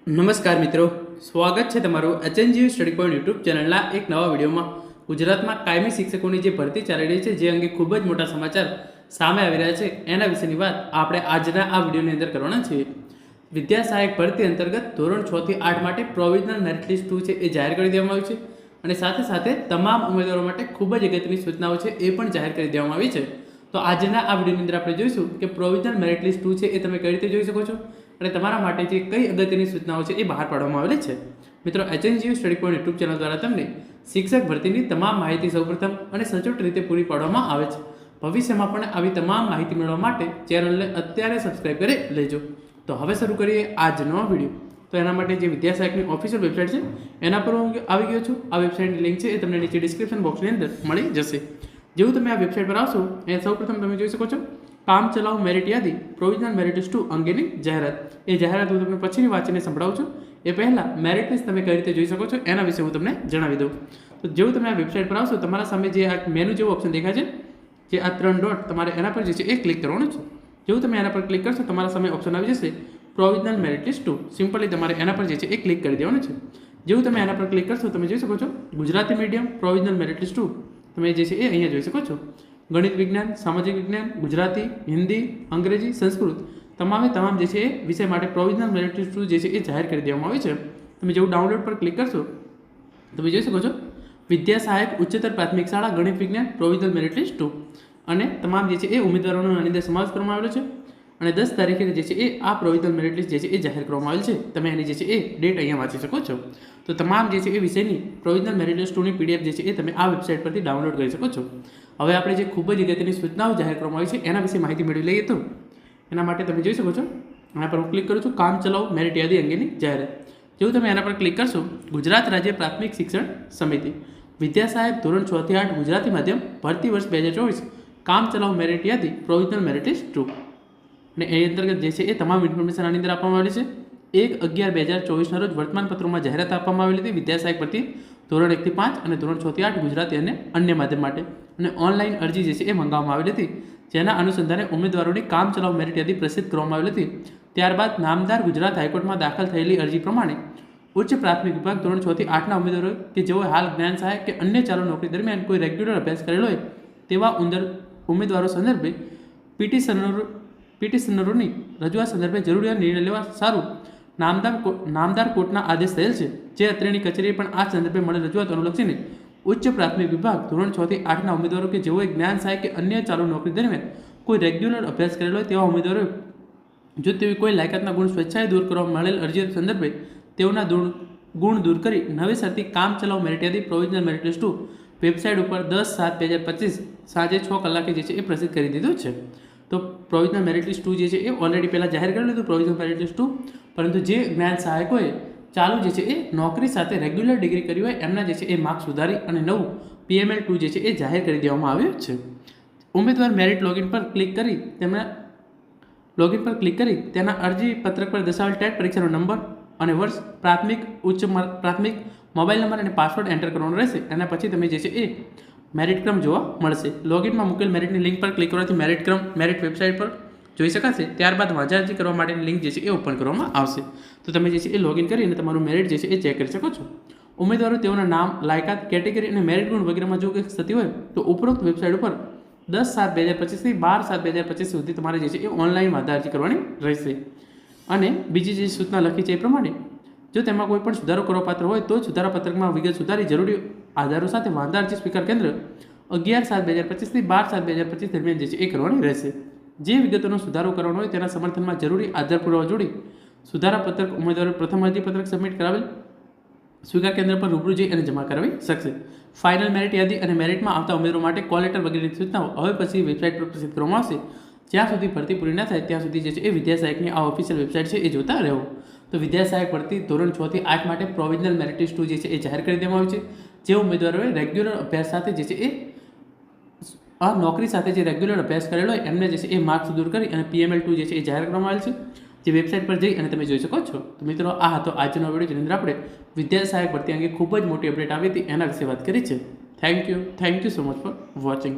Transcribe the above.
નમસ્કાર મિત્રો, સ્વાગત છે તમારું એચએનજીયુ સ્ટડી પોઈન્ટ યુટ્યુબ ચેનલના એક નવા વિડીયોમાં. ગુજરાતમાં કાયમી શિક્ષકોની જે ભરતી ચાલી રહી છે, જે અંગે ખૂબ જ મોટા સમાચાર સામે આવી રહ્યા છે, એના વિશેની વાત આપણે આજના આ વિડીયોની અંદર કરવાના છીએ. વિદ્યા સહાયક ભરતી અંતર્ગત ધોરણ 6 થી 8 માટે પ્રોવિઝનલ મેરિટ લિસ્ટ 2 છે એ જાહેર કરી દેવામાં આવ્યું છે અને સાથે સાથે તમામ ઉમેદવારો માટે ખૂબ જ અગત્યની સૂચનાઓ છે એ પણ જાહેર કરી દેવામાં આવી છે. તો આજના આ વિડીયોની અંદર આપણે જોઈશું કે પ્રોવિઝનલ મેરિટ લિસ્ટ 2 છે એ તમે કઈ રીતે જોઈ શકો છો અને તમારા માટે જે કઈ અગત્યની સૂચનાઓ છે એ બહાર પાડવામાં આવેલી છે. મિત્રો, HNGU study point YouTube channel દ્વારા તમને શિક્ષક ભરતીની તમામ માહિતી સૌપ્રથમ અને સચોટ રીતે પૂરી પાડવામાં આવે છે. ભવિષ્યમાં પણ આવી તમામ માહિતી મેળવવા માટે ચેનલને અત્યારે સબસ્ક્રાઇબ કરી લેજો. તો હવે શરૂ કરીએ આજનો વિડીયો. તો એના માટે જે વિદ્યા સહાયકની ઓફિશિયલ વેબસાઇટ છે એના પર હું આવી ગયો છું. આ વેબસાઇટની લિંક છે એ તમને નીચે ડિસ્ક્રિપ્શન બોક્સની અંદર મળી જશે. જેવું તમે આ વેબસાઇટ પર આવશો એ સૌપ્રથમ તમે જોઈ શકો છો કામ ચલાઉ મેરિટ યાદી પ્રોવિઝનલ મેરિટ લિસ્ટ 2 અંગેની જાહેરાત. એ જાહેરાત હું તમને પછીની વાંચીને સંભળાવું છું. એ પહેલાં મેરિટ લિસ્ટ તમે કઈ રીતે જોઈ શકો છો એના વિશે હું તમને જણાવી દઉં. તો જેવું તમે આ વેબસાઇટ પર આવશો તમારા સામે જે આ મેનુ જેવો ઓપ્શન દેખાય છે, જે આ 3 ડોટ, તમારે એના પર જે છે એ ક્લિક કરવાનું છે. જેવું તમે એના પર ક્લિક કરશો તમારા સામે ઓપ્શન આવી જશે પ્રોવિઝનલ મેરિટ લિસ્ટ 2. સિમ્પલી તમારે એના પર જે છે એ ક્લિક કરી દેવાનું છે. જેવું તમે એના પર ક્લિક કરશો તમે જોઈ શકો છો Gujarati medium provisional merit list 2 તમે જે છે એ અહીંયા જોઈ શકો છો. ગણિત વિજ્ઞાન, સામાજિક વિજ્ઞાન, ગુજરાતી, હિન્દી, અંગ્રેજી, સંસ્કૃત તમામ જે છે એ વિષય માટે પ્રોવિઝનલ મેરિટ લિસ્ટ 2 જે છે એ જાહેર કરી દેવામાં આવી છે. તમે જેવું ડાઉનલોડ પર ક્લિક કરશો તમે જોઈ શકો છો વિદ્યા સહાયક ઉચ્ચતર પ્રાથમિક શાળા ગણિત વિજ્ઞાન પ્રોવિઝનલ મેરિટ લિસ્ટ 2 અને તમામ જે છે એ ઉમેદવારોનો આની અંદર સમાવેશ કરવામાં આવેલો છે અને 10 તારીખે જે છે એ આ પ્રોવિઝનલ મેરિટ લિસ્ટ જે છે એ જાહેર કરવામાં આવેલ છે. તમે એની જે છે એ ડેટ અહીંયા વાંચી શકો છો. તો તમામ જે છે એ વિષયની પ્રોવિઝનલ મેરિટ લિસ્ટ 2ની પીડીએફ જે છે એ તમે આ વેબસાઇટ પરથી ડાઉનલોડ કરી શકો છો. હવે આપણે જે ખૂબ જ અગત્યની સૂચનાઓ જાહેર કરવામાં આવી છે એના વિશે માહિતી મેળવી લઈએ. તો એના માટે તમે જોઈ શકો છો એના પર હું ક્લિક કરું છું કામ ચલાઉ મેરિટ યાદી અંગેની જાહેરાત. જેવું તમે એના પર ક્લિક કરશો ગુજરાત રાજ્ય પ્રાથમિક શિક્ષણ સમિતિ વિદ્યા સહાયક ધોરણ 6 થી 8 ગુજરાતી માધ્યમ ભરતી વર્ષ 2024 કામ ચલાઉ મેરિટ યાદી પ્રોવિઝનલ મેરિટ લિસ્ટ 2 અને એ અંતર્ગત જે છે એ તમામ ઇન્ફોર્મેશન આની અંદર આપવામાં આવેલી છે. 1/11/2024 ના રોજ વર્તમાનપત્રોમાં જાહેરાત આપવામાં આવેલી હતી વિદ્યા સહાયક ભરતી ધોરણ 1 થી 5 અને ધોરણ 6 થી 8 ગુજરાતી અને અન્ય માધ્યમ માટે અને ઓનલાઈન અરજી જે છે એ મંગાવવામાં આવેલી હતી. જેના અનુસંધાને ઉમેદવારોની કામ ચલાઉ મેરિટ યાદી પ્રસિદ્ધ કરવામાં આવેલી હતી. ત્યારબાદ નામદાર ગુજરાત હાઈકોર્ટમાં દાખલ થયેલી અરજી પ્રમાણે ઉચ્ચ પ્રાથમિક વિભાગ ધોરણ 6 થી 8ના ઉમેદવારો કે જેઓ હાલ જ્ઞાન સહાયક કે અન્ય ચાલુ નોકરી દરમિયાન કોઈ રેગ્યુલર અભ્યાસ કરેલો હોય તેવા ઉમેદવારો સંદર્ભે પિટિશનરોની રજૂઆત સંદર્ભે જરૂરી નિર્ણય લેવા સારું નામદાર કોર્ટના આદેશ થયેલ છે. જે અત્રેની કચેરીએ પણ આ સંદર્ભે મળેલ રજૂઆત અનુલક્ષીને ઉચ્ચ પ્રાથમિક વિભાગ ધોરણ 6 થી 8ના ઉમેદવારો કે જેઓએ જ્ઞાન સહાયક કે અન્ય ચાલુ નોકરી દરમિયાન કોઈ રેગ્યુલર અભ્યાસ કરેલો હોય તેવા ઉમેદવારો જો તેવી કોઈ લાયકાતના ગુણ સ્વેચ્છાએ દૂર કરવા મળેલ અરજી સંદર્ભે તેઓના ગુણ દૂર કરી નવેસરથી કામ ચલાઉ મેરિટ યાદી પ્રોવિઝનલ મેરિટ લિસ્ટ 2 વેબસાઇટ ઉપર 10/7/2025 સાંજે 6 કલાકે જે છે એ પ્રસિદ્ધ કરી દીધું છે. તો પ્રોવિઝનલ મેરિટ લિસ્ટ 2 જે છે એ ઓલરેડી પહેલાં જાહેર કરેલું હતું પ્રોવિઝનલ મેરિટ લિસ્ટ 2, પરંતુ જે જ્ઞાન સહાયકોએ ચાલુ જે છે એ નોકરી સાથે રેગ્યુલર ડિગ્રી કરી હોય એમના જે છે એ માર્ક્સ સુધારી અને નવું PML 2 જે છે એ જાહેર કરી દેવામાં આવ્યું છે. ઉમેદવાર મેરિટ લોગિન પર ક્લિક કરી તેના અરજી પત્રક પર દર્શાવેલ ટેટ પરીક્ષાનો નંબર અને વર્ષ પ્રાથમિક મોબાઈલ નંબર અને પાસવર્ડ એન્ટર કરવાનો રહેશે. એના પછી તમે જે છે એ મેરિટ ક્રમ જોવા મળશે. લોગિનમાં મૂકેલ મેરિટની લિંક પર ક્લિક કરવાથી મેરિટ વેબસાઇટ પર જોઈ શકાશે. ત્યારબાદ વાંચા અરજી કરવા માટેની લિંક જે છે એ ઓપન કરવામાં આવશે. તો તમે જે છે એ લોગિન કરીને તમારું મેરિટ જે છે એ ચેક કરી શકો છો. ઉમેદવારો તેઓના નામ, લાયકાત, કેટેગરી અને મેરિટ ગુણ વગેરેમાં જો કંઈક થતી હોય તો ઉપરોક્ત વેબસાઇટ ઉપર 10/7/2025 થી 12/7/2025 સુધી તમારે જે છે એ ઓનલાઈન વાંધા અરજી કરવાની રહેશે. અને બીજી જે સૂચના લખી છે એ પ્રમાણે જો તેમાં કોઈ પણ સુધારો કરવા પાત્ર હોય તો સુધારા પત્રકમાં વિગત સુધારી જરૂરી આધારો સાથે વાંધા અરજી સ્વીકાર કેન્દ્ર 11/7/2025 થી 12/7/2025 દરમિયાન જે છે એ કરવાની રહેશે. જે વિગતોનો સુધારો કરવાનો હોય તેના સમર્થનમાં જરૂરી આધાર પુરાવા જોડી સુધારા પત્રક ઉમેદવારો પ્રથમ અરજી પત્રક સબમિટ કરાવેલ સ્વીકાર કેન્દ્ર પર રૂબરૂ જઈ અને જમા કરાવી શકશે. ફાઇનલ મેરિટ યાદી અને મેરિટમાં આવતા ઉમેદવારો માટે કોલ લેટર વગેરેની સૂચનાઓ હવે પછી વેબસાઇટ પર પ્રસિદ્ધ કરવામાં આવશે. જ્યાં સુધી ભરતી પૂરી ના થાય ત્યાં સુધી જે છે એ વિદ્યા સહાયકની આ ઓફિશિયલ વેબસાઇટ છે એ જોતા રહેવું. તો વિદ્યા સહાયક ભરતી ધોરણ 6 થી 8 માટે પ્રોવિઝનલ મેરિટ લિસ્ટ 2 જે છે એ જાહેર કરી દેવામાં આવ્યું છે. જે ઉમેદવારોએ રેગ્યુલર અભ્યાસ સાથે જે છે એ આ નોકરી સાથે જે રેગ્યુલર અભ્યાસ કરેલો હોય એમને જે છે એ માર્ક્સ દૂર કરી અને PML 2 જે છે એ જાહેર કરવામાં આવેલ છે. જે વેબસાઇટ પર જઈ અને તમે જોઈ શકો છો. તો મિત્રો, આ હતો આજનો વિડીયો જેની અંદર આપણે વિદ્યા સહાયક ભરતી અંગે ખૂબ જ મોટી અપડેટ આવી હતી એના વિશે વાત કરી છે. Thank you so much for watching.